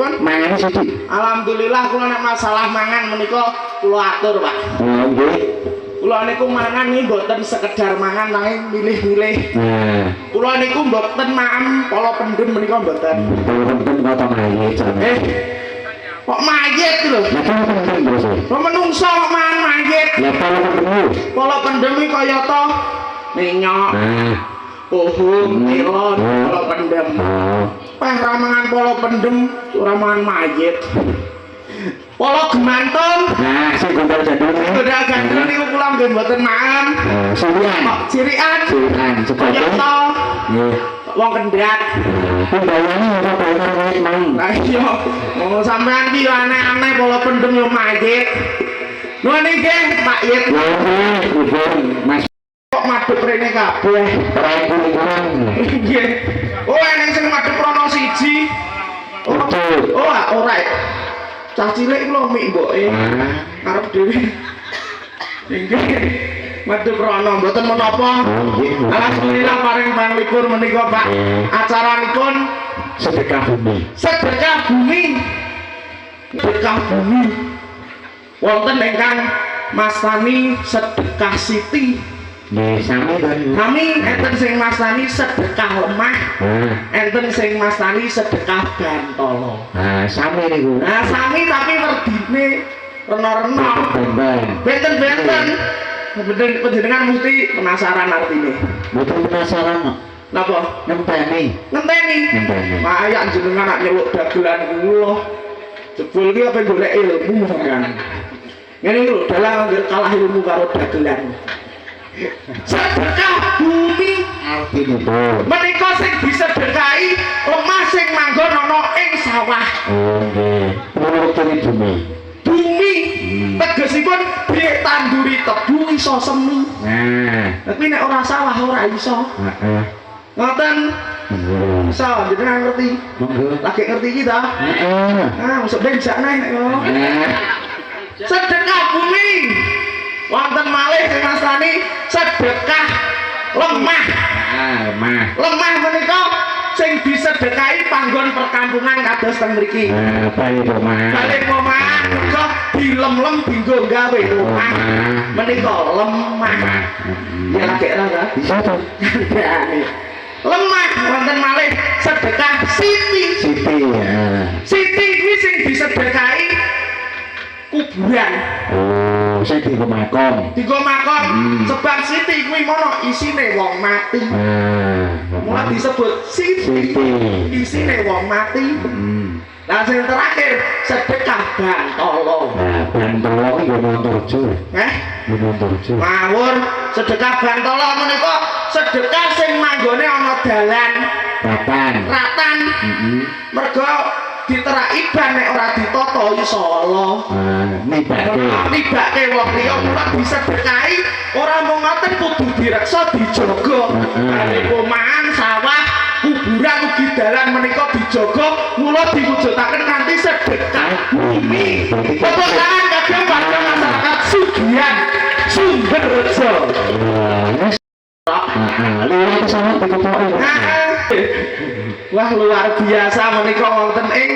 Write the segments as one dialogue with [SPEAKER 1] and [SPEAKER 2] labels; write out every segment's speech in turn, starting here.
[SPEAKER 1] pripun?
[SPEAKER 2] Mangan sithik.
[SPEAKER 1] Alhamdulillah kula nek masalah mangan menika kula atur, Pak.
[SPEAKER 2] Oh, nggih.
[SPEAKER 1] Kula niku mangan niki mboten sekedar mangan nanging milih-milih.
[SPEAKER 2] Nah,
[SPEAKER 1] Kula niku mboten maem pola pendem menika mboten.
[SPEAKER 2] penting kota mayit jane.
[SPEAKER 1] Kok mayit lho?
[SPEAKER 2] Lah kan penting terus.
[SPEAKER 1] Kok menungso kok mangan mayit?
[SPEAKER 2] Lah pola pendem.
[SPEAKER 1] Pola pendem iki kaya to minyak,
[SPEAKER 2] Nah,
[SPEAKER 1] pohon, melon, pola pendem.
[SPEAKER 2] oh.
[SPEAKER 1] Peh ramangan pola pendem, ora mangan mayit. Pola gemantung.
[SPEAKER 2] Nah, sing gondol jadul nih.
[SPEAKER 1] Udah gandul niku kula nggih mboten mangan.
[SPEAKER 2] Surian.
[SPEAKER 1] Kok cirian?
[SPEAKER 2] Surian,
[SPEAKER 1] Kaya
[SPEAKER 2] sekolah.
[SPEAKER 1] to
[SPEAKER 2] Nggih.
[SPEAKER 1] wong kendhat.
[SPEAKER 2] Pembayane ora bayar mang.
[SPEAKER 1] Lah iya, wong sampean ki aneh-aneh pola pendem yo mayit. Nuwun nggih, Pak Yit.
[SPEAKER 2] Mas
[SPEAKER 1] Kok madhep rene kabeh.
[SPEAKER 2] kurang.
[SPEAKER 1] Nggih. Oh, eneng sing madhep rono siji.
[SPEAKER 2] Betul.
[SPEAKER 1] Oh, ora. Cah cilik kula mik mboke. Arep dhewe. Nggih. Madhep rono mboten menapa. Alhamdulillah paring panglipur menika, Pak. Acaranipun
[SPEAKER 2] Sedekah bumi.
[SPEAKER 1] sedekah bumi. Sedekah bumi. Wonten ingkang mastani sedekah siti.
[SPEAKER 2] Nggih, sami kan.
[SPEAKER 1] Kami enten sing mastani sedekah lemah, enten sing mastani sedekah bantala.
[SPEAKER 2] Nah, sami niku.
[SPEAKER 1] Nah, sami tapi werdine rena-rena.
[SPEAKER 2] Bambang.
[SPEAKER 1] Benten-benten. Benten panjenengan mesti penasaran artine.
[SPEAKER 2] Betul penasaran kok.
[SPEAKER 1] Napa?
[SPEAKER 2] Ngenteni.
[SPEAKER 1] Ngenteni.
[SPEAKER 2] Ngenteni.
[SPEAKER 1] Mayak jenengan nak nyeluk dagelan kula. Jebul ki apa golek ilmu sampean. Ngene lho, dalang kalah ilmu karo dagelan. Sedekah bumi
[SPEAKER 2] Artine betul.
[SPEAKER 1] menika sing disedekahi lemah sing manggon ana ing sawah.
[SPEAKER 2] Oh, nggih. Purutane bumi.
[SPEAKER 1] Bumi tegesipun ditanduri tebu iso semi.
[SPEAKER 2] Nah,
[SPEAKER 1] Tapi nek ora sawah ora iso.
[SPEAKER 2] heeh.
[SPEAKER 1] Ngoten. Iso jenengan ngerti.
[SPEAKER 2] Monggo.
[SPEAKER 1] Lagi ngerti iki ta?
[SPEAKER 2] Heeh.
[SPEAKER 1] Ah, masuk benjak nih nek ngono.
[SPEAKER 2] Nah,
[SPEAKER 1] Sedekah bumi. Wonten malih sing nastani sedekah lemah.
[SPEAKER 2] lemah.
[SPEAKER 1] Lemah menika sing disedekahi panggon perkampungan kados teng mriki.
[SPEAKER 2] Balik omah.
[SPEAKER 1] Balik omah kok dilem-lem dinggo gawe omah. Menika lemah. Ya lagi ora ta?
[SPEAKER 2] Bisa tuh.
[SPEAKER 1] Lemah wonten malih sedekah siti.
[SPEAKER 2] Siti.
[SPEAKER 1] Siti kuwi sing disedekahi kuburan.
[SPEAKER 2] Oh, saya di makom.
[SPEAKER 1] Digo makon sebab siti kuwi mono isine wong mati. Mulai disebut siti. Isine wong mati. Nah, sing terakhir sedekah bantala.
[SPEAKER 2] Nah, bantala iki yo Montorjo. Montorjo.
[SPEAKER 1] Mawur sedekah bantala menika sedekah sing manggone ana dalan
[SPEAKER 2] Papan.
[SPEAKER 1] ratan. Mergo diteraki ban nek ora ditata iso ala. Nibake wong liya mula disedekahi ora mung ngoten kudu direksa dijaga. Perumahan sawah kuburan ugi dalan menika dijaga mula diwujudaken kanthi sedekah bumi. Tepuk tangan kagem warga masyarakat Sugihan Sumberjo.
[SPEAKER 2] Lihat sangat dikepoki.
[SPEAKER 1] Wah luar biasa menika wonten ing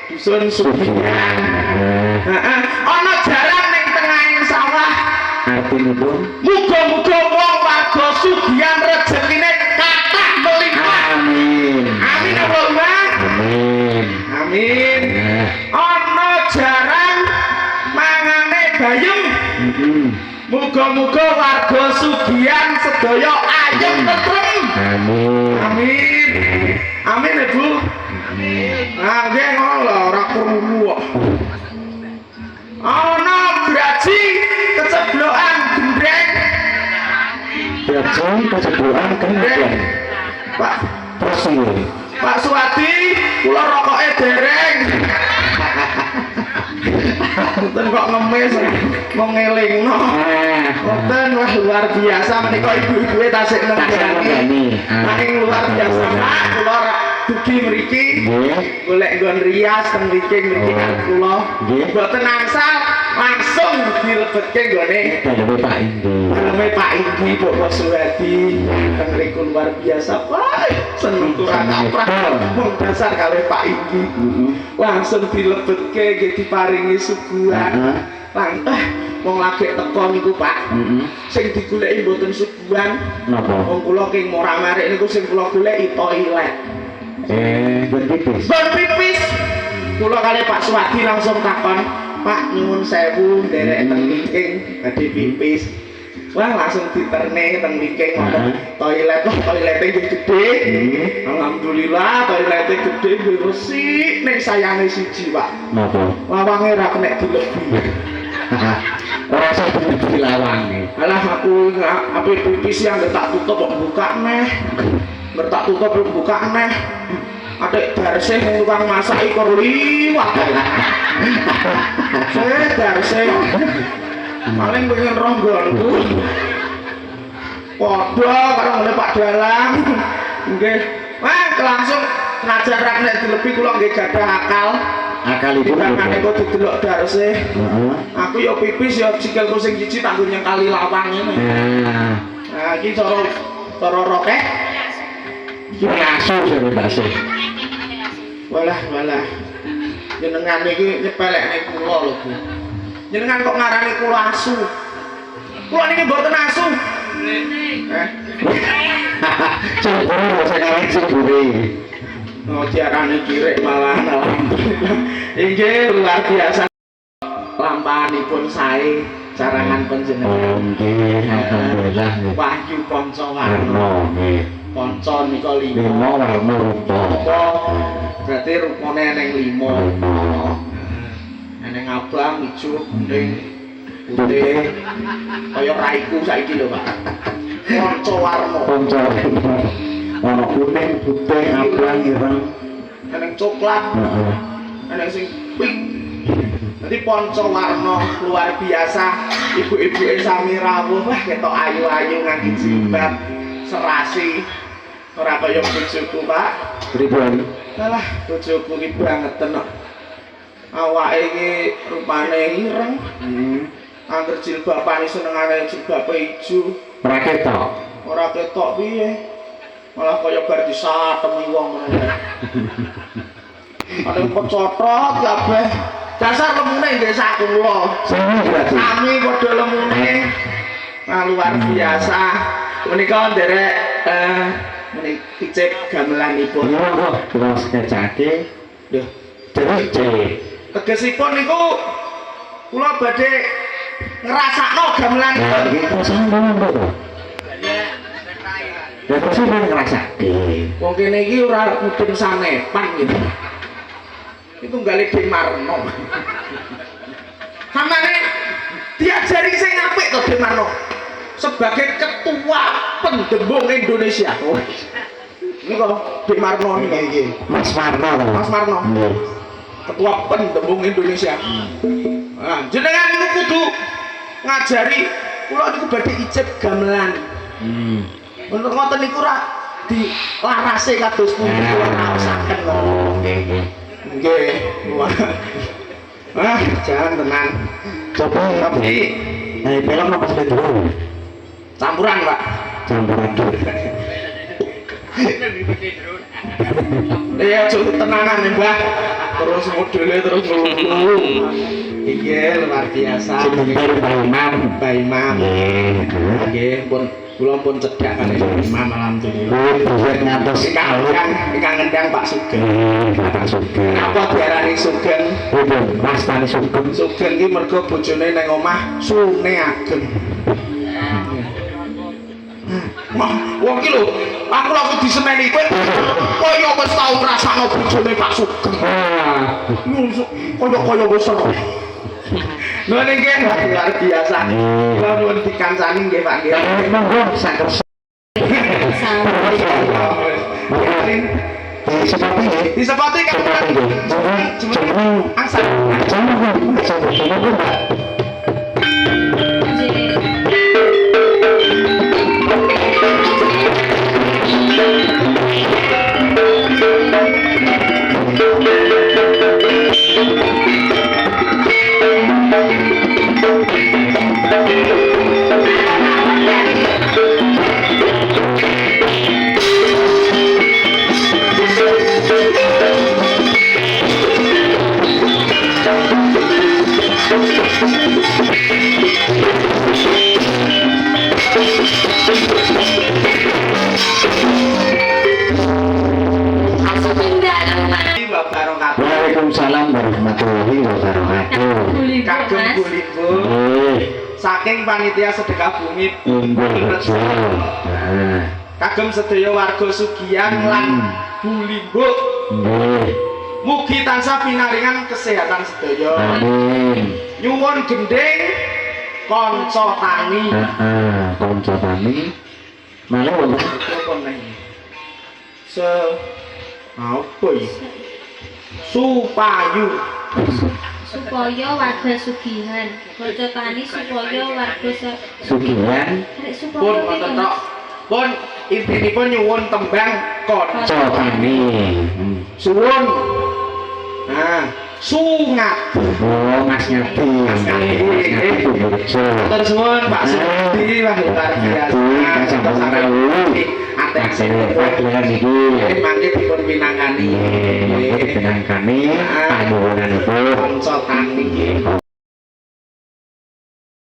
[SPEAKER 1] dusun Sugihan. Ana jaran ning tengahing sawah.
[SPEAKER 2] Artinipun
[SPEAKER 1] Muga-muga wong warga Sugihan rezekine kathah melimpah.
[SPEAKER 2] amin.
[SPEAKER 1] Amin Allahumma.
[SPEAKER 2] Amin.
[SPEAKER 1] Amin. Ana jaran mangane bayem. Muga-muga warga Sugihan sedaya ayem tentrem.
[SPEAKER 2] Amin.
[SPEAKER 1] Amin. Amin Ibu. Nah, nggih ngono lho ora krungu kok. Ana graji keceblokan gendreng.
[SPEAKER 2] Bajing keceblokan kendeng.
[SPEAKER 1] Pak
[SPEAKER 2] Persil.
[SPEAKER 1] Pak Suwadi, kula rokoke dereng. Mboten kok ngemis mau ngelingno. Mboten wah luar biasa menika ibu-ibu tasik nenggani. Nanging luar biasa Pak, kula dugi mriki golek nggon rias teng mriki kan kula. Mboten angsal langsung dilebetke nggone
[SPEAKER 2] daleme Pak Indi.
[SPEAKER 1] daleme Pak Indi Bapak Suwadi teng mriku luar biasa Pak seneng kurang kaprah mung dasar kali Pak Indi langsung dilebetke nggih diparingi suguhan wong lagi teko niku Pak sing digoleki mboten suguhan
[SPEAKER 2] Napa?
[SPEAKER 1] wong kula king ora marik niku sing kula goleki toilet
[SPEAKER 2] Bon pipis.
[SPEAKER 1] bon pipis kula kali Pak Suwadi langsung takon Pak nyuwun sewu nderek teng Liking badhe pipis wah langsung diterne teng Liking toilet toilete nggih gedhe alhamdulillah toilete gedhe nggih resik ning sayane siji Pak
[SPEAKER 2] Napa?
[SPEAKER 1] lawange ra kena dilebi
[SPEAKER 2] Ora usah dilawangi.
[SPEAKER 1] alah aku ape pipis yang tak tutup kok buka neh tak tutup buka neh adek darse tukang masak ikor liwat darse paling pengen ronggonku padha karo ngene Pak Dalang nggih wah langsung senajan ra nek dilebi kula nggih gadah akal
[SPEAKER 2] Ibu
[SPEAKER 1] Dibandingane kok didelok darse. Aku ya pipis ya sikilku sing siji tak nggo nyengkali lawang ngene. Nah, iki cara rokeh.
[SPEAKER 2] Iki asu jare bakso.
[SPEAKER 1] Walah. Jenengan iki nyepelekne kula lho, Bu. Jenengan kok ngarani kula asu. Kula niki mboten asu.
[SPEAKER 2] Coba sekarang sebure.
[SPEAKER 1] Oh, diarani kirek malah alhamdulillah. Inggih luar biasa. Lampahanipun sae carangan panjenengan.
[SPEAKER 2] Nggih, alhamdulillah.
[SPEAKER 1] Wahyu Pancawarna.
[SPEAKER 2] Nggih.
[SPEAKER 1] Panca nika 5.
[SPEAKER 2] 5 warna rupa.
[SPEAKER 1] Berarti rupane eneng 5. Eneng abang, ijo, kuning, putih. Kaya raiku saiki lho, Pak. Pancawarna.
[SPEAKER 2] Warna kuning, putih, abang, ireng.
[SPEAKER 1] Eneng coklat. Eneng sing pink. Nanti Pancawarna luar biasa. Ibu-ibu sami rawuh wah ketok ayu-ayu ngangge jilbab serasi. Ora kaya bojoku, Pak.
[SPEAKER 2] Pripun?
[SPEAKER 1] Alah, bojoku iki banget kok. Awake iki rupane ireng. Angger jilbabane senengane jilbab ijo.
[SPEAKER 2] Ora ketok.
[SPEAKER 1] Ora ketok piye? Malah kaya bar disatemi wong ngono. Ada pecotot kabeh. Dasar lemune nggih sak kula. Sami padha lemune. Nah, luar biasa. Menika nderek menika cek gamelanipun.
[SPEAKER 2] Iya kok, terus kecake.
[SPEAKER 1] Lho,
[SPEAKER 2] Cek.
[SPEAKER 1] tegesipun niku kula badhe ngrasakno gamelanipun.
[SPEAKER 2] Iki kesambungan kok. Ya terus sampeyan ngrasake.
[SPEAKER 1] Wong kene iki ora mudeng sanepan gitu. Itu nggale Demarno. Samane diajari sing apik to Demarno. Sebagai ketua pendembung Indonesia. Oh. Niku Demarno niki.
[SPEAKER 2] Mas Marno.
[SPEAKER 1] Mas Marno. Ketua pendembung Indonesia. Nah, jenengan niku kudu ngajari kula niku badhe ijab gamelan. Untuk ngoten niku ra dilarase kados pundi kula raosaken.
[SPEAKER 2] Nggih.
[SPEAKER 1] Nggih. Ah, jangan tenang.
[SPEAKER 2] Coba
[SPEAKER 1] Tapi
[SPEAKER 2] film apa sudah dulu?
[SPEAKER 1] campuran, Pak.
[SPEAKER 2] Campuran dulu.
[SPEAKER 1] Ya aja tenanan ya, Mbah. Terus modelnya terus ngulu. Iya, luar biasa.
[SPEAKER 2] Sebentar Pak
[SPEAKER 1] Imam.
[SPEAKER 2] Nggih.
[SPEAKER 1] Nggih, pun kula pun cedhak kali Imam alhamdulillah.
[SPEAKER 2] Buat ngatos
[SPEAKER 1] Ingkang ngendang Pak Sugeng.
[SPEAKER 2] Pak Sugeng.
[SPEAKER 1] Apa diarani Sugeng?
[SPEAKER 2] Pripun? Mas Tani Sugeng.
[SPEAKER 1] Sugeng iki mergo bojone ning omah sune ageng. Wong iki lho, aku langsung diseneni kowe. Kaya wis tau ngrasakno bojone Pak Sugeng. Kaya wis ora. Lha niki luar biasa. Kula nuwun dikancani nggih Pak nggih.
[SPEAKER 2] Monggo saged.
[SPEAKER 1] Disepati kan asal. Mbak Barokah.
[SPEAKER 2] Waalaikumsalam warahmatullahi wabarakatuh.
[SPEAKER 1] Kagem Bulimbo.
[SPEAKER 2] Nggih,
[SPEAKER 1] Saking panitia sedekah bumi
[SPEAKER 2] inggih betul. Nah,
[SPEAKER 1] kagem sedaya warga Sugiyan lan Bulimbo.
[SPEAKER 2] nggih.
[SPEAKER 1] Mugi tansah pinaringan kesehatan sedaya.
[SPEAKER 2] Amin.
[SPEAKER 1] Nyuwun gending kanca tani.
[SPEAKER 2] Heeh, kanca tani. Malah wonten
[SPEAKER 1] Apa neng? Apa ya? Supayu.
[SPEAKER 3] Supaya warga Sugihan, kanca tani supaya warga
[SPEAKER 2] Sugiyan
[SPEAKER 1] Pun wonten tok. Pun intinipun nyuwun tembang kanca
[SPEAKER 2] kanca tani.
[SPEAKER 1] suwun. Nah, sungat.
[SPEAKER 2] Oh, Mas Ngati. Mas Ngati betul.
[SPEAKER 1] Matur suwun Pak Sudi, wah luar biasa. Sampun atek
[SPEAKER 2] Paklian iki.
[SPEAKER 1] mangke dipun pinangani.
[SPEAKER 2] Nggih, pinangkani panuwunanipun.
[SPEAKER 1] Kanca tani.